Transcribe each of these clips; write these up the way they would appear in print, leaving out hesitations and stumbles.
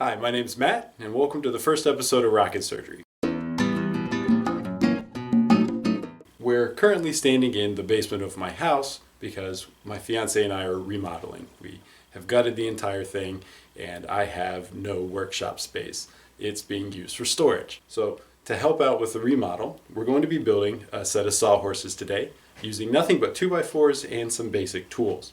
Hi, my name's Matt, and welcome to the first episode of Rocket Surgery. We're currently standing in the basement of my house because my fiance and I are remodeling. We have gutted the entire thing, and I have no workshop space. It's being used for storage. So to help out with the remodel, we're going to be building a set of Sawhorses today, using nothing but 2x4s and some basic tools.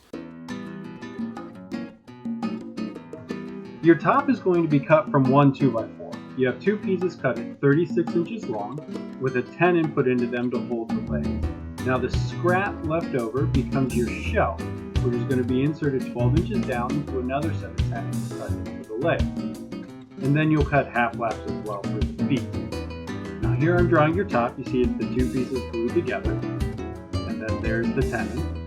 Your top is going to be cut from one 2x4. You have two pieces cut at 36 inches long with a tenon put into them to hold the legs. Now the scrap left over becomes your shell, which is going to be inserted 12 inches down into another set of tenons cut into the leg. And then you'll cut half laps as well for the feet. Now here I'm drawing your top. You see it's the two pieces glued together. And then there's the tenon.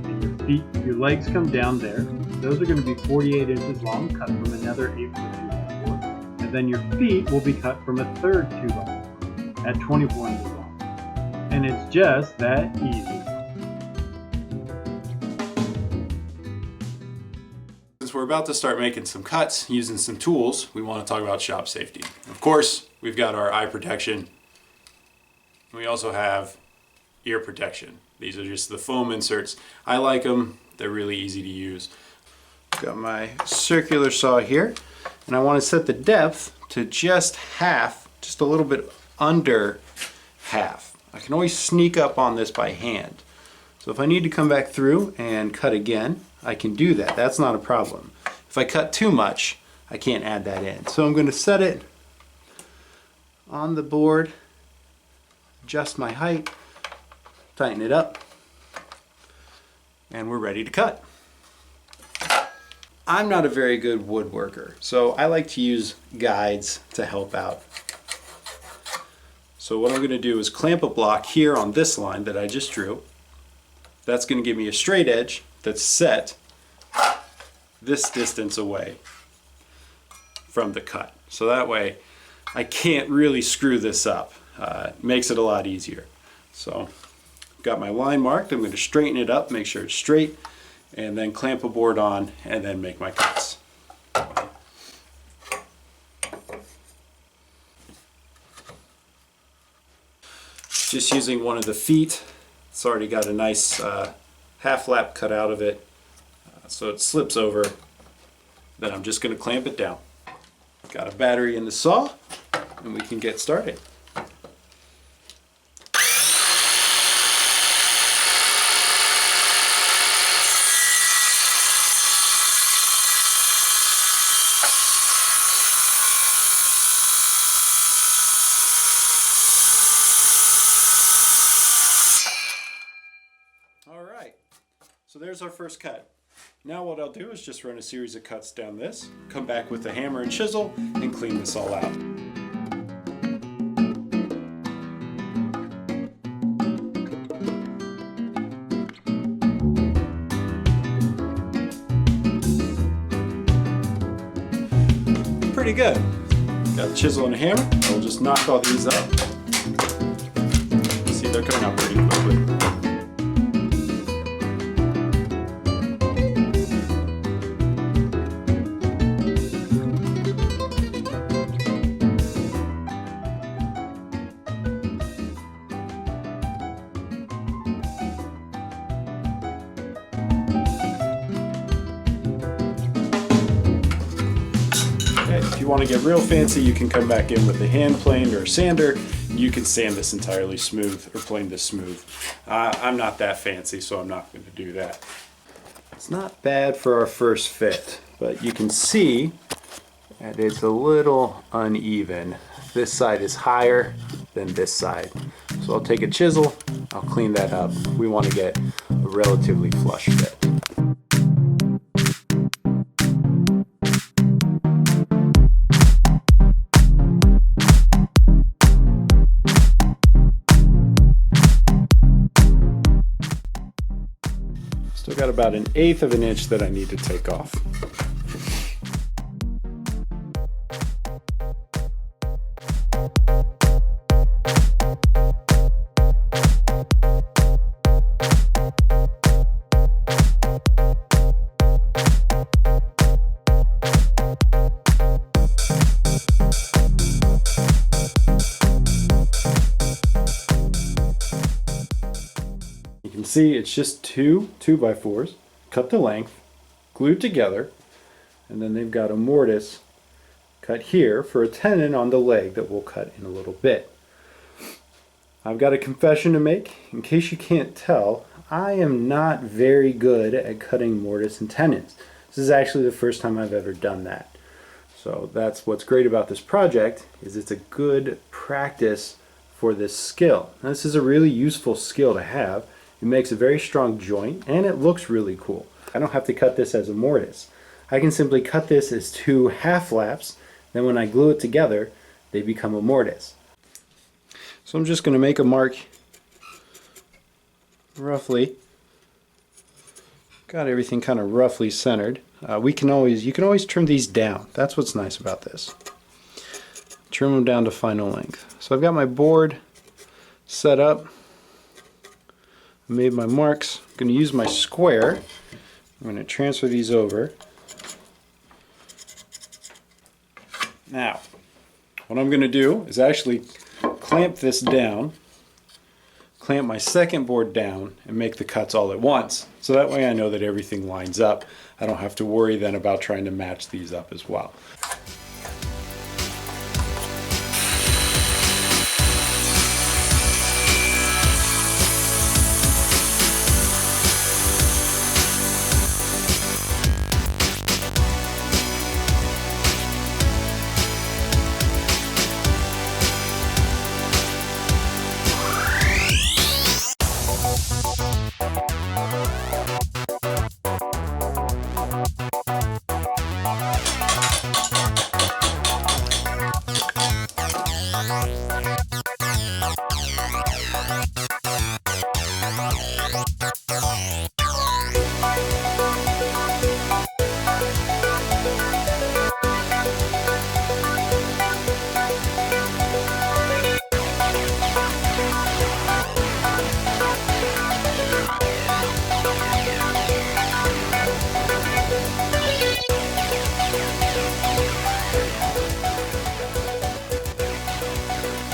And your feet, your legs come down there. Those are going to be 48 inches long, cut from another 8-foot 2x4. And then your feet will be cut from a third 2x4 at 24 inches long. And it's just that easy. Since we're about to start making some cuts using some tools, we want to talk about shop safety. Of course, we've got our eye protection. We also have ear protection. These are just the foam inserts. I like them. They're really easy to use. Got my circular saw here, and I want to set the depth to just half, just a little bit under half. I can always sneak up on this by hand. So if I need to come back through and cut again, I can do that. That's not a problem. If I cut too much, I can't add that in. So I'm going to set it on the board, adjust my height, tighten it up, and we're ready to cut. I'm not a very good woodworker, so I like to use guides to help out. So what I'm going to do is clamp a block here on this line that I just drew. That's going to give me a straight edge that's set this distance away from the cut. So that way I can't really screw this up. Makes it a lot easier. So got my line marked. I'm going to straighten it up, make sure it's straight, and then clamp a board on and then make my cuts. Just using one of the feet. It's already got a nice half lap cut out of it, so it slips over. Then I'm just going to clamp it down. Got a battery in the saw, and we can get started. Alright, so there's our first cut. Now what I'll do is just run a series of cuts down this, come back with a hammer and chisel, and clean this all out. Pretty good. Got a chisel and a hammer. I'll just knock all these up. See, they're coming out pretty quickly. If you want to get real fancy, you can come back in with a hand plane or a sander. You can sand this entirely smooth or plane this smooth. I'm not that fancy, so I'm not going to do that. It's not bad for our first fit, but you can see that it's a little uneven. This side is higher than this side. So I'll take a chisel, I'll clean that up. We want to get a relatively flush fit. Still got about 1/8 of an inch that I need to take off. see it's just two 2x4s, cut to length, glued together, and then they've got a mortise cut here for a tenon on the leg that we'll cut in a little bit. I've got a confession to make. In case you can't tell, I am not very good at cutting mortise and tenons. This is actually the first time I've ever done that. So that's what's great about this project, is it's a good practice for this skill. Now, this is a really useful skill to have. It makes a very strong joint and it looks really cool. I don't have to cut this as a mortise. I can simply cut this as two half laps, then when I glue it together, they become a mortise. So I'm just going to make a mark roughly. Got everything kind of roughly centered. You can always trim these down. That's what's nice about this. Trim them down to final length. So I've got my board set up. I made my marks. I'm going to use my square. I'm going to transfer these over. Now, what I'm going to do is actually clamp this down, clamp my second board down, and make the cuts all at once. So that way I know that everything lines up. I don't have to worry then about trying to match these up as well.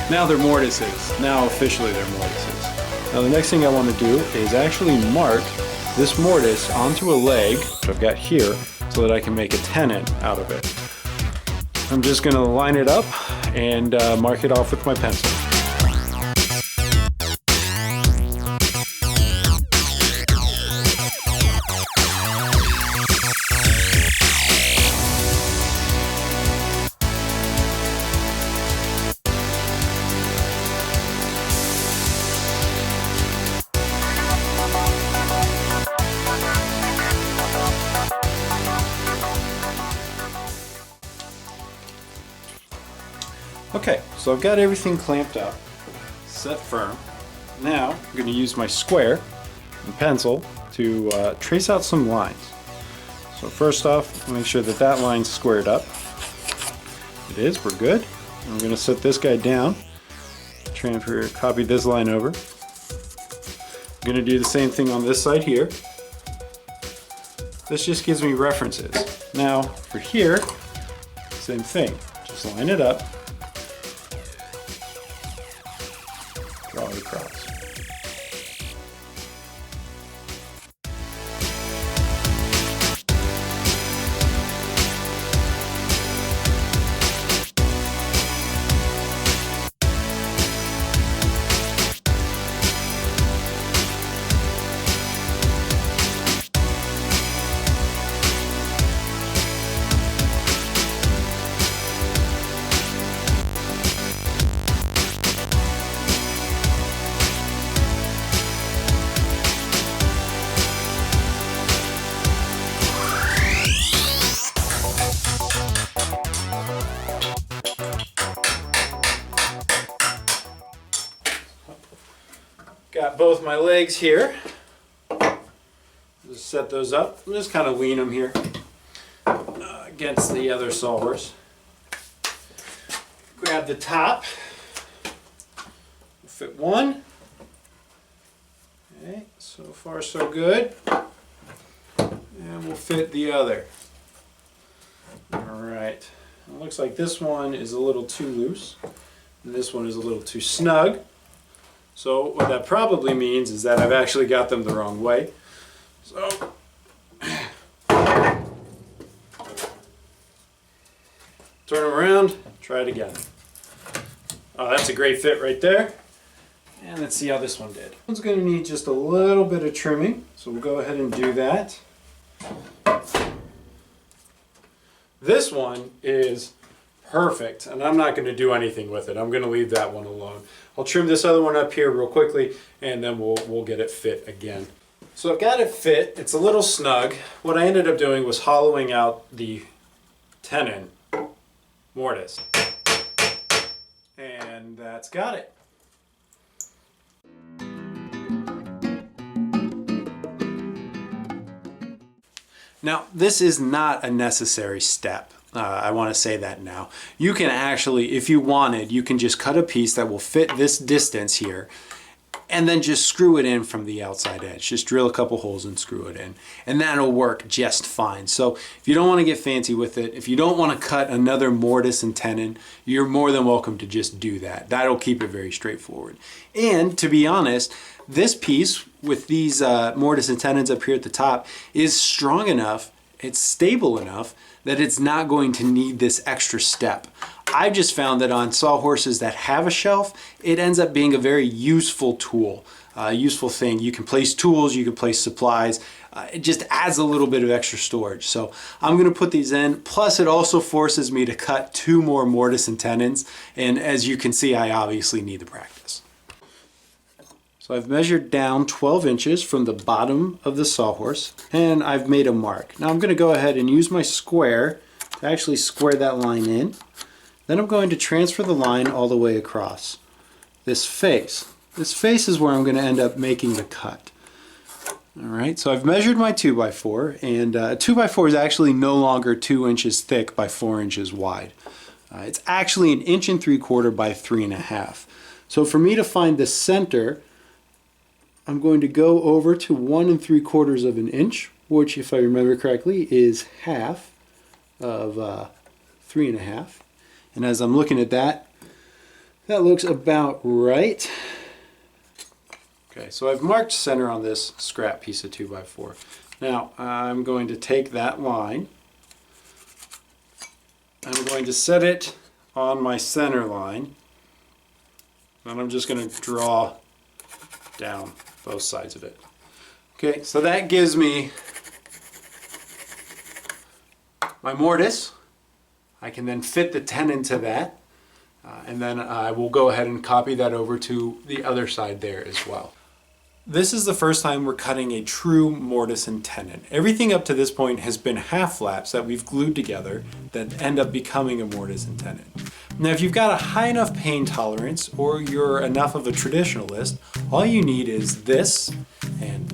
Now they're mortises. Now officially they're mortises. Now the next thing I want to do is actually mark this mortise onto a leg, which I've got here, so that I can make a tenon out of it. I'm just going to line it up and mark it off with my pencil. Okay, so I've got everything clamped up, set firm. Now I'm going to use my square and pencil to trace out some lines. So first off, make sure that that line's squared up. It is, we're good. I'm going to set this guy down, copy this line over. I'm going to do the same thing on this side here. This just gives me references. Now for here, same thing, just line it up. Draw it across. Got both my legs here. Just set those up. I'm just kind of lean them here against the other sawhorse. Grab the top. Fit one. Okay, so far so good. And we'll fit the other. Alright. It looks like this one is a little too loose. And this one is a little too snug. So what that probably means is that I've actually got them the wrong way. So turn them around, try it again. Oh, that's a great fit right there. And let's see how this one did. This one's going to need just a little bit of trimming, so we'll go ahead and do that. This one is perfect, and I'm not going to do anything with it. I'm going to leave that one alone. I'll trim this other one up here real quickly, and then we'll get it fit again. So I've got it fit. It's a little snug. What I ended up doing was hollowing out the tenon mortise, and that's got it. Now, this is not a necessary step. I want to say that now. You can actually, if you wanted, you can just cut a piece that will fit this distance here and then just screw it in from the outside edge. Just drill a couple holes and screw it in, and that'll work just fine. So if you don't want to get fancy with it, if you don't want to cut another mortise and tenon, you're more than welcome to just do that. That'll keep it very straightforward. And to be honest, this piece with these mortise and tenons up here at the top is strong enough, it's stable enough that it's not going to need this extra step. I've just found that on sawhorses that have a shelf, it ends up being a very useful tool, useful thing. You can place tools, you can place supplies. It just adds a little bit of extra storage. So I'm gonna put these in. Plus it also forces me to cut 2 more mortise and tenons. And as you can see, I obviously need the practice. So I've measured down 12 inches from the bottom of the sawhorse, and I've made a mark. Now I'm going to go ahead and use my square to actually square that line in. Then I'm going to transfer the line all the way across this face. This face is where I'm going to end up making the cut. All right, so I've measured my 2x4, and a 2x4 is actually no longer 2 inches thick by 4 inches wide. It's actually 1 3/4 by 3.5. So for me to find the center, I'm going to go over to 1 3/4 of an inch, which, if I remember correctly, is half of 3.5. And as I'm looking at that, that looks about right. Okay, so I've marked center on this scrap piece of 2x4. Now I'm going to take that line. I'm going to set it on my center line, and I'm just going to draw down both sides of it. Okay, so that gives me my mortise. I can then fit the tenon to that, and then I will go ahead and copy that over to the other side there as well. This is the first time we're cutting a true mortise and tenon. Everything up to this point has been half flaps that we've glued together that end up becoming a mortise and tenon. Now if you've got a high enough pain tolerance, or you're enough of a traditionalist, all you need is this and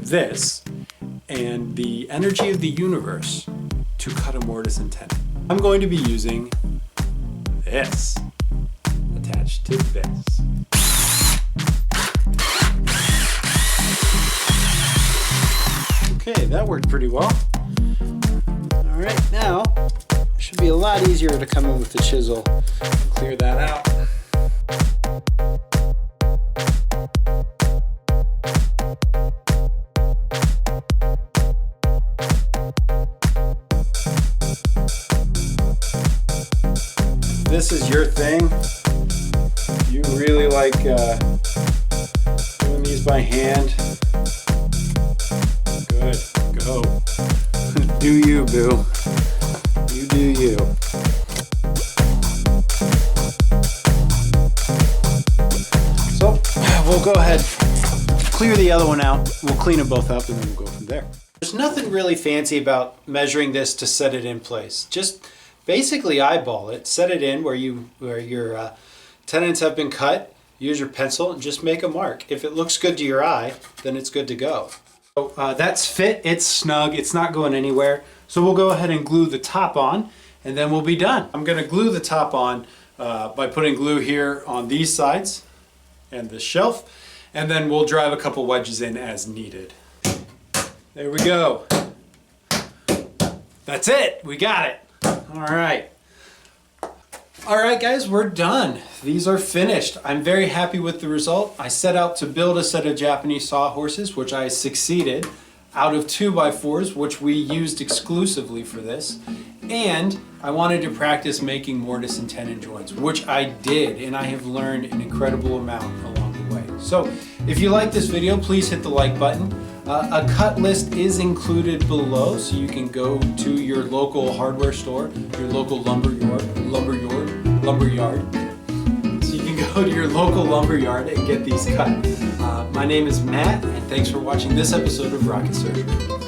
the energy of the universe to cut a mortise and tenon. I'm going to be using this attached to this. Okay, that worked pretty well. All right, now it should be a lot easier to come in with the chisel and clear that out. If this is your thing, you really like doing these by hand, good, go. Do you, boo. You do you. So we'll go ahead, clear the other one out. We'll clean them both up and then we'll go from there. There's nothing really fancy about measuring this to set it in place. Just basically eyeball it, set it in where your tenons have been cut. Use your pencil and just make a mark. If it looks good to your eye, then it's good to go. So that's fit, it's snug, it's not going anywhere. So we'll go ahead and glue the top on, and then we'll be done. I'm gonna glue the top on by putting glue here on these sides and this shelf, and then we'll drive a couple wedges in as needed. There we go. That's it, we got it. All right. All right, guys, we're done. These are finished. I'm very happy with the result. I set out to build a set of Japanese sawhorses, which I succeeded, out of 2x4s, which we used exclusively for this. And I wanted to practice making mortise and tenon joints, which I did, and I have learned an incredible amount along the way. So if you like this video, please hit the like button. A cut list is included below, so you can go to your local hardware store, your local lumber yard. So you can go to your local lumber yard and get these cut. My name is Matt, and thanks for watching this episode of Rocket Surgery.